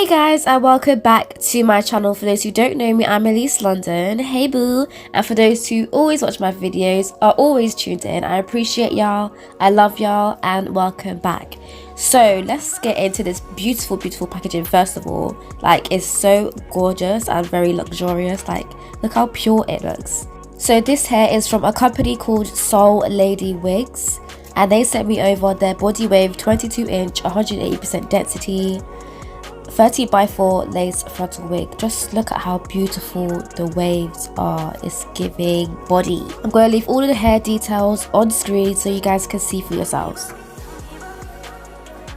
Hey guys, and welcome back to my channel. For those who don't know me, I'm Elise London. Hey boo. And for those who always watch my videos, are always tuned in, I appreciate y'all, I love y'all, and welcome back. So let's get into this beautiful packaging. First of all, like, it's so gorgeous and very luxurious. Like, look how pure it looks. So this hair is from a company called Soulladywigs, and they sent me over their body wave 22-inch 180% density 30x4 lace frontal wig. Just look at how beautiful the waves are. It's giving body. I'm going to leave all of the hair details on screen so you guys can see for yourselves.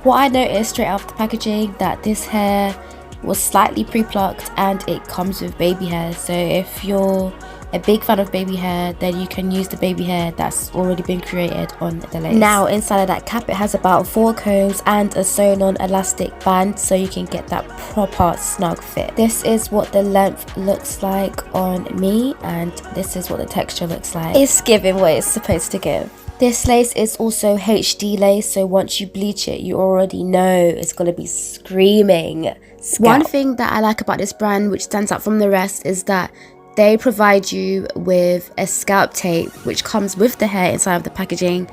What I noticed straight after the packaging, that this hair was slightly pre-plucked and it comes with baby hair. So if you're a big fan of baby hair, then you can use the baby hair that's already been created on the lace. Now inside of that cap, it has about 4 combs and a sewn on elastic band so you can get that proper snug fit. This is what the length looks like on me, and this is what the texture looks like. It's giving what it's supposed to give. This lace is also HD lace, so once you bleach it, you already know it's going to be screaming scalp. One thing that I like about this brand, which stands out from the rest, is that they provide you with a scalp tape which comes with the hair inside of the packaging.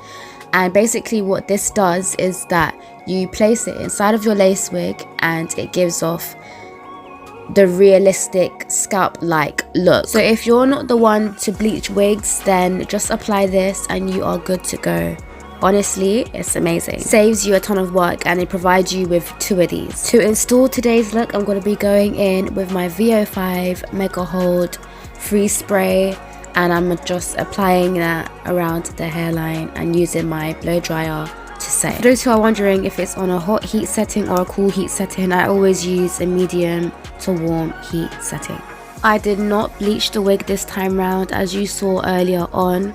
And basically what this does is that you place it inside of your lace wig and it gives off the realistic scalp-like look. So if you're not the one to bleach wigs, then just apply this and you are good to go. Honestly, it's amazing. Saves you a ton of work, and it provides you with 2 of these. To install today's look, I'm going to be going in with my VO5 Mega Hold Freeze Spray, and I'm just applying that around the hairline and using my blow dryer to set. For those who are wondering if it's on a hot heat setting or a cool heat setting, I always use a medium to warm heat setting. I did not bleach the wig this time round. As you saw earlier on,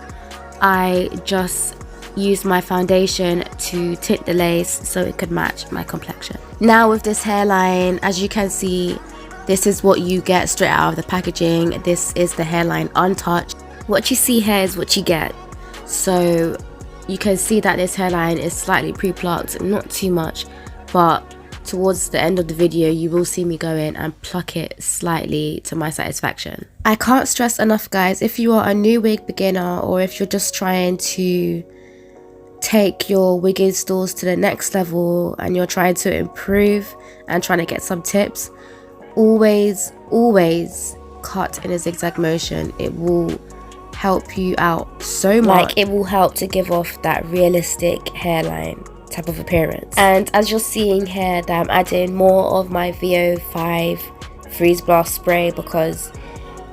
I just used my foundation to tint the lace so it could match my complexion. Now with this hairline, as you can see, this is what you get straight out of the packaging. This is the hairline untouched. What you see here is what you get. So you can see that this hairline is slightly pre-plucked, not too much, but towards the end of the video you will see me go in and pluck it slightly to my satisfaction. I can't stress enough, guys, if you are a new wig beginner or if you're just trying to take your wig installs to the next level and you're trying to improve and trying to get some tips, always cut in a zigzag motion. It will help you out so much. Like, it will help to give off that realistic hairline type of appearance. And as you're seeing here, that I'm adding more of my VO5 Freeze Blast spray because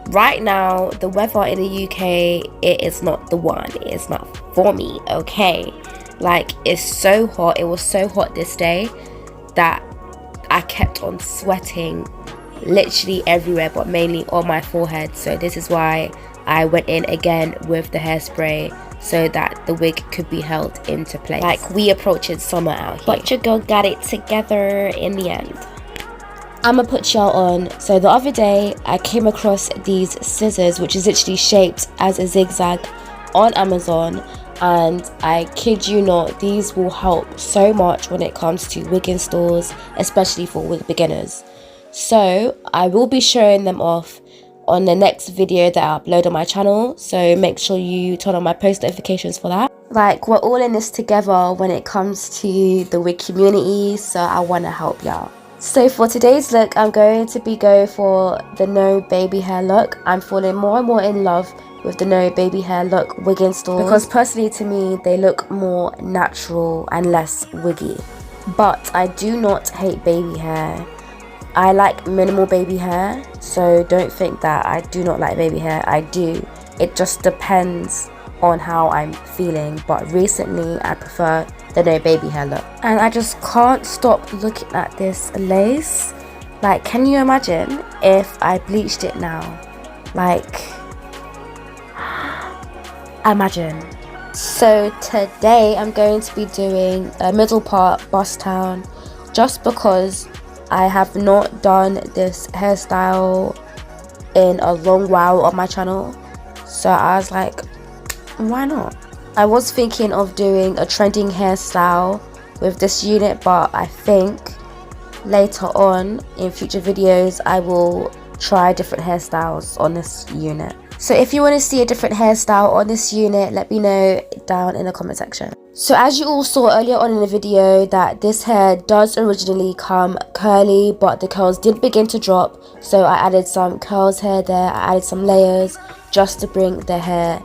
right now the weather in the UK, it is not the one. It's not for me, okay? Like, it's so hot. It was so hot this day that I kept on sweating literally everywhere, but mainly on my forehead. So this is why I went in again with the hairspray so that the wig could be held into place. Like, we approaching summer out here, but your girl got it together in the end. I'ma put y'all on. So the other day I came across these scissors, which is literally shaped as a zigzag, on Amazon, and I kid you not, these will help so much when it comes to wig installs, especially for wig beginners. So I will be showing them off on the next video that I upload on my channel, so make sure you turn on my post notifications for that. Like, we're all in this together when it comes to the wig community, so I want to help y'all. So for today's look, I'm going to be going for the no baby hair look. I'm falling more and more in love with the no baby hair look wig install because personally to me they look more natural and less wiggy. But I do not hate baby hair. I like minimal baby hair, so don't think that I do not like baby hair. I do. It just depends on how I'm feeling, but recently I prefer the no baby hair look. And I just can't stop looking at this lace. Like, can you imagine if I bleached it now? Like, imagine. So today I'm going to be doing a middle part bust down, just because I have not done this hairstyle in a long while on my channel, so I was like, why not? I was thinking of doing a trending hairstyle with this unit, but I think later on in future videos I will try different hairstyles on this unit. So if you want to see a different hairstyle on this unit, let me know down in the comment section. So as you all saw earlier on in the video, that this hair does originally come curly, but the curls did begin to drop, so I added some curls here there, I added some layers just to bring the hair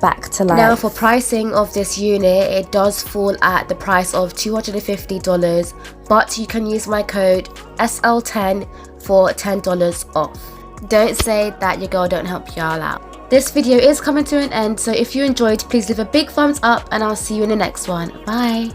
back to life. Now for pricing of this unit, it does fall at the price of $250, but you can use my code SL10 for $10 off. Don't say that your girl don't help y'all out. This video is coming to an end, so if you enjoyed, please leave a big thumbs up and I'll see you in the next one. Bye.